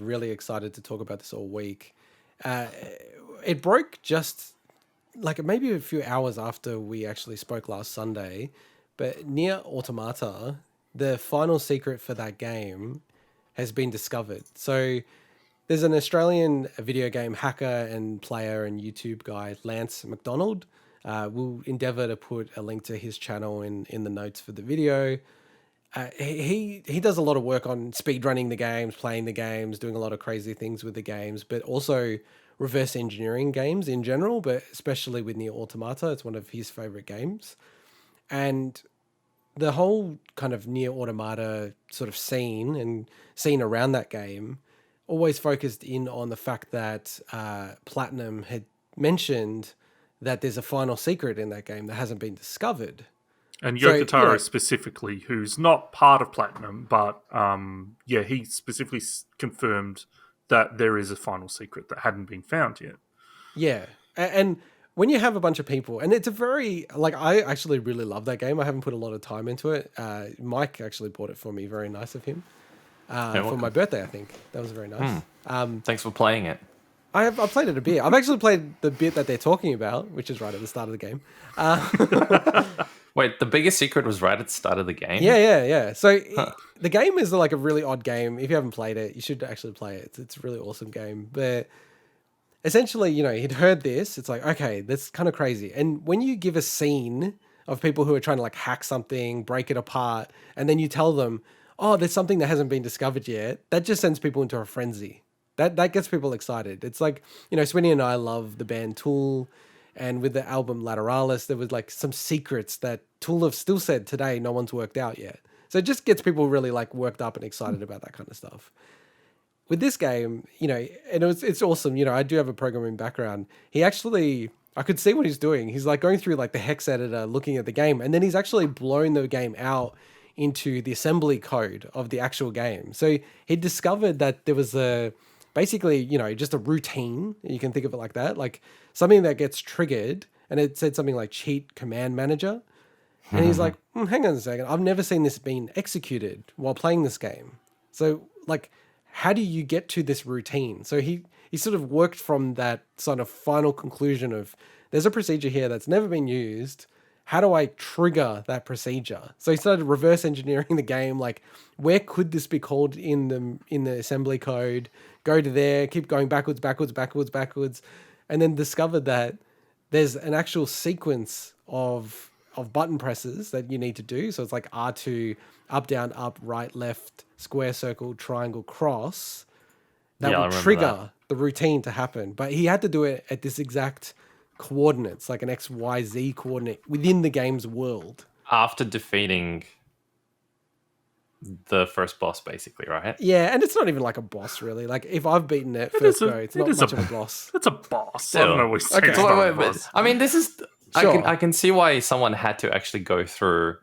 Really excited to talk about this all week. It broke just like maybe a few hours after we actually spoke last Sunday, but NieR Automata, the final secret for that game, has been discovered. So there's an Australian video game hacker and player and YouTube guy, Lance McDonald. We'll endeavor to put a link to his channel in the notes for the video. He does a lot of work on speed running the games, playing the games, doing a lot of crazy things with the games, but also reverse engineering games in general, but especially with NieR Automata. It's one of his favorite games. And the whole kind of NieR Automata sort of scene around that game always focused in on the fact that Platinum had mentioned that there's a final secret in that game that hasn't been discovered. And Yoko Taro specifically, who's not part of Platinum, but he specifically confirmed that there is a final secret that hadn't been found yet. Yeah, and when you have a bunch of people, and it's a very, like, I actually really love that game. I haven't put a lot of time into it. Mike actually bought it for me. Very nice of him. For my birthday, I think. That was very nice. Thanks for playing it. I played it a bit. I've actually played the bit that they're talking about, which is right at the start of the game. Wait, the biggest secret was right at the start of the game? Yeah. So the game is like a really odd game. If you haven't played it, you should actually play it. It's a really awesome game. But essentially, he'd heard this. It's like, okay, that's kind of crazy. And when you give a scene of people who are trying to like hack something, break it apart, and then you tell them, oh, there's something that hasn't been discovered yet, that just sends people into a frenzy. That gets people excited. It's like, Sweeney and I love the band Tool. And with the album Lateralis, there was like some secrets that Tool have still said today no one's worked out yet. So it just gets people really like worked up and excited about that kind of stuff. With this game, and it's awesome. I do have a programming background. I could see what he's doing. He's like going through like the hex editor, looking at the game, and then he's actually blown the game out into the assembly code of the actual game. So he discovered that there was basically, just a routine. You can think of it like that, like something that gets triggered, and it said something like cheat command manager. And he's like, hang on a second. I've never seen this being executed while playing this game. So like, how do you get to this routine? So he sort of worked from that sort of final conclusion of there's a procedure here that's never been used. How do I trigger that procedure? So he started reverse engineering the game. Like, where could this be called in the assembly code? Go to there, keep going backwards, and then discovered that there's an actual sequence of button presses that you need to do. So it's like R2, up, down, up, right, left, square, circle, triangle, cross. That will trigger the routine to happen. But he had to do it at this exact coordinates, like an XYZ coordinate within the game's world. After defeating the first boss, basically, right? Yeah, and it's not even like a boss, really. Like, if I've beaten it first go, it's not much of a boss. It's a boss. I don't know what you're saying. But, I mean, this is... Sure. I can see why someone had to actually go through...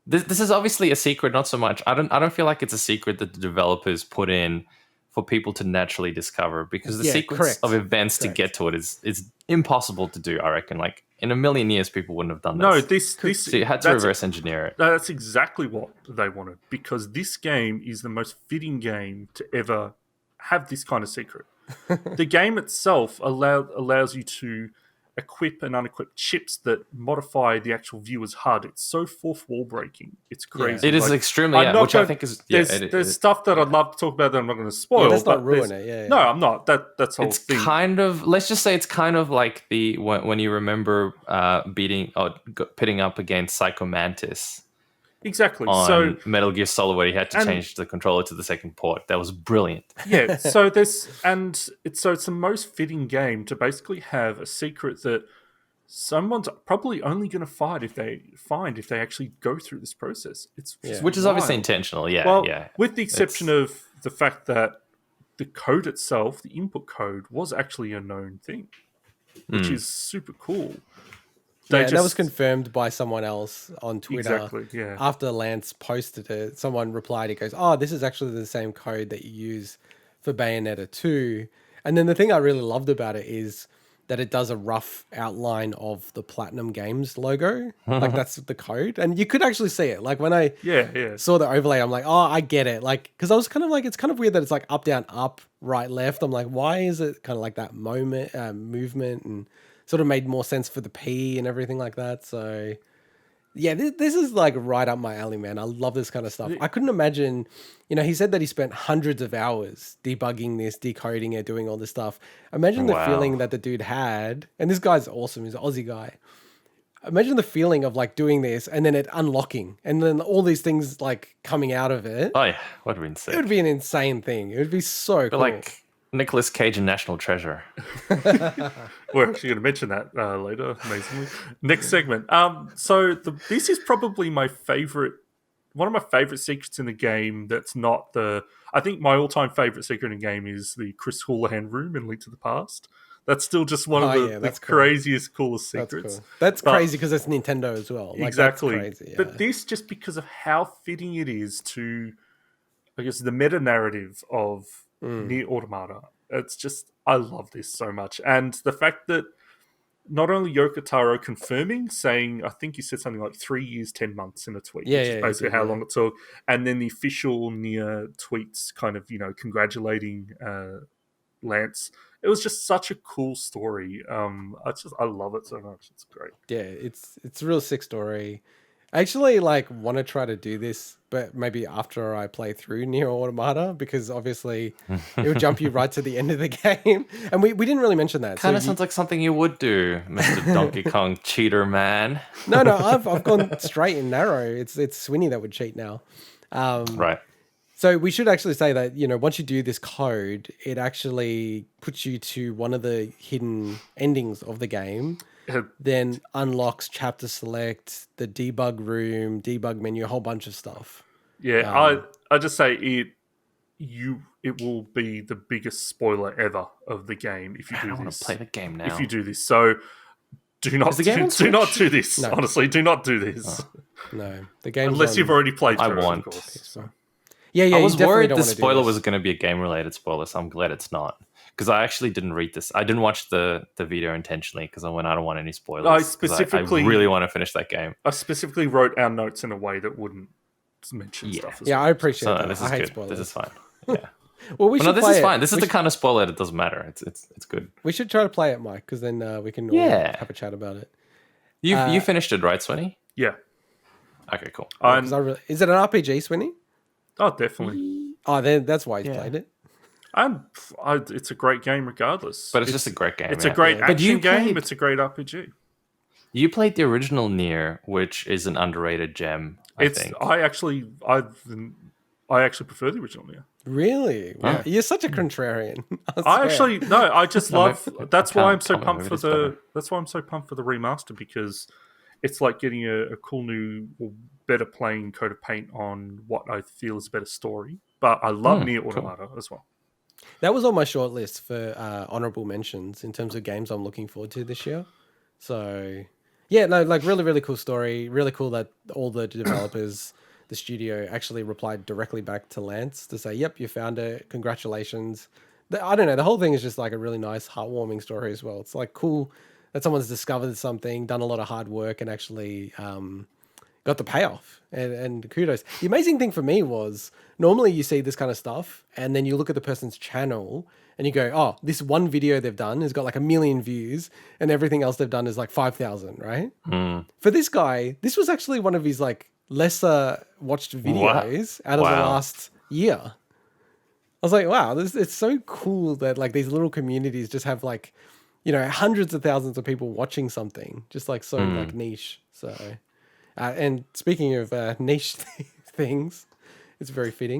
This is obviously a secret, not so much. I don't feel like it's a secret that the developers put in for people to naturally discover, because the sequence of events to get to it is impossible to do, I reckon. Like, in a million years, people wouldn't have done this. No, so you had to reverse engineer it. That's exactly what they wanted, because this game is the most fitting game to ever have this kind of secret. The game itself allows you to equip and unequip chips that modify the actual viewer's HUD. It's so fourth wall breaking. It's crazy. It is extremely, which I think is... There's stuff that I'd love to talk about that I'm not going to spoil. Let's not ruin it. No, I'm not. That's whole it's thing. Kind of, let's just say it's kind of like when you remember pitting up against Psycho Mantis. Exactly. On Metal Gear Solid, where he had to change the controller to the second port. That was brilliant. Yeah. It's the most fitting game to basically have a secret that someone's probably only going to find if they actually go through this process. Which is obviously intentional. Yeah. Well, with the exception of the fact that the code itself, the input code, was actually a known thing, which is super cool. That was confirmed by someone else on Twitter. Exactly, yeah. After Lance posted it, someone replied, he goes, oh, this is actually the same code that you use for Bayonetta 2. And then the thing I really loved about it is that it does a rough outline of the Platinum Games logo. Like that's the code. And you could actually see it. Like when I saw the overlay, I'm like, oh, I get it. Like, because I was kind of like, it's kind of weird that it's like up, down, up, right, left. I'm like, why is it kind of like that movement, and sort of made more sense for the P and everything like that. So yeah, this is like right up my alley, man. I love this kind of stuff. I couldn't imagine, he said that he spent hundreds of hours debugging this, decoding it, doing all this stuff. Imagine the feeling that the dude had, and this guy's awesome. He's an Aussie guy. Imagine the feeling of like doing this and then it unlocking and then all these things like coming out of it. Oh yeah, would have been sick. It would be an insane thing. It would be so cool. Like Nicolas Cage in National Treasure. We're actually going to mention that later, amazingly. Next segment. This is probably one of my favorite secrets in the game. That's not I think my all-time favorite secret in the game is the Chris Houlihan room in Link to the Past. That's still just one of the craziest, coolest secrets. That's crazy because it's Nintendo as well. Like, exactly. That's crazy, yeah. But this, just because of how fitting it is to, I guess, the meta narrative of NieR Automata. It's just, I love this so much. And the fact that not only Yoko Taro confirming, saying, I think you said something like 3 years, 10 months in a tweet, which is basically how long it took. And then the official NieR tweets kind of, congratulating Lance. It was just such a cool story. I love it so much. It's great. Yeah, it's a real sick story. I actually want to try to do this, but maybe after I play through NieR Automata, because obviously it would jump you right to the end of the game. And we didn't really mention that. Kind of sounds like something you would do, Mr. Donkey Kong cheater man. No, I've gone straight and narrow. It's Swinny that would cheat now. Right. So we should actually say that, once you do this code, it actually puts you to one of the hidden endings of the game. Then unlocks chapter select, the debug room, debug menu, a whole bunch of stuff. Yeah, I just say it will be the biggest spoiler ever of the game if you do this. I want to play the game now. If you do this, so do not do not do this. No. Honestly, do not do this. Oh. No, the game unless you've already played through it, of course. So. Yeah. I was worried the spoiler was going to be a game-related spoiler, so I'm glad it's not. Because I actually didn't read this. I didn't watch the video intentionally because I don't want any spoilers. I really want to finish that game. I specifically wrote our notes in a way that wouldn't mention stuff. I appreciate that. This is I hate good. spoilers. This is fine. Yeah. Well, this is fine. This is the kind of spoiler that doesn't matter. It's good. We should try to play it, Mike, because then we can all have a chat about it. You finished it, right, Swinny? Yeah. Okay, cool. Is it an RPG, Swinny? Oh, definitely. Oh, then that's why he's played it. It's a great game regardless. But it's just a great game. It's a great action game. It's a great RPG. You played the original NieR, which is an underrated gem, I think. I actually prefer the original NieR. Really? Wow. You're such a contrarian. I just love. That's why I'm so pumped for the remaster, because it's like getting a cool new, better playing coat of paint on what I feel is a better story. But I love NieR Automata as well. That was on my short list for honorable mentions in terms of games I'm looking forward to this year. So, yeah, no, really, really cool story. Really cool that all the developers, the studio, actually replied directly back to Lance to say, yep, you found it. Congratulations. I don't know. The whole thing is just like a really nice, heartwarming story as well. It's like cool that someone's discovered something, done a lot of hard work, and actually got the payoff. And kudos. The amazing thing for me was normally you see this kind of stuff and then you look at the person's channel and you go, oh, this one video they've done has got like 1 million views and everything else they've done is like 5,000, right? For this guy, this was actually one of his like lesser watched videos out of the last year. I was like, wow, it's so cool that like these little communities just have like, hundreds of thousands of people watching something just like so like niche. So, and speaking of niche things, it's very fitting.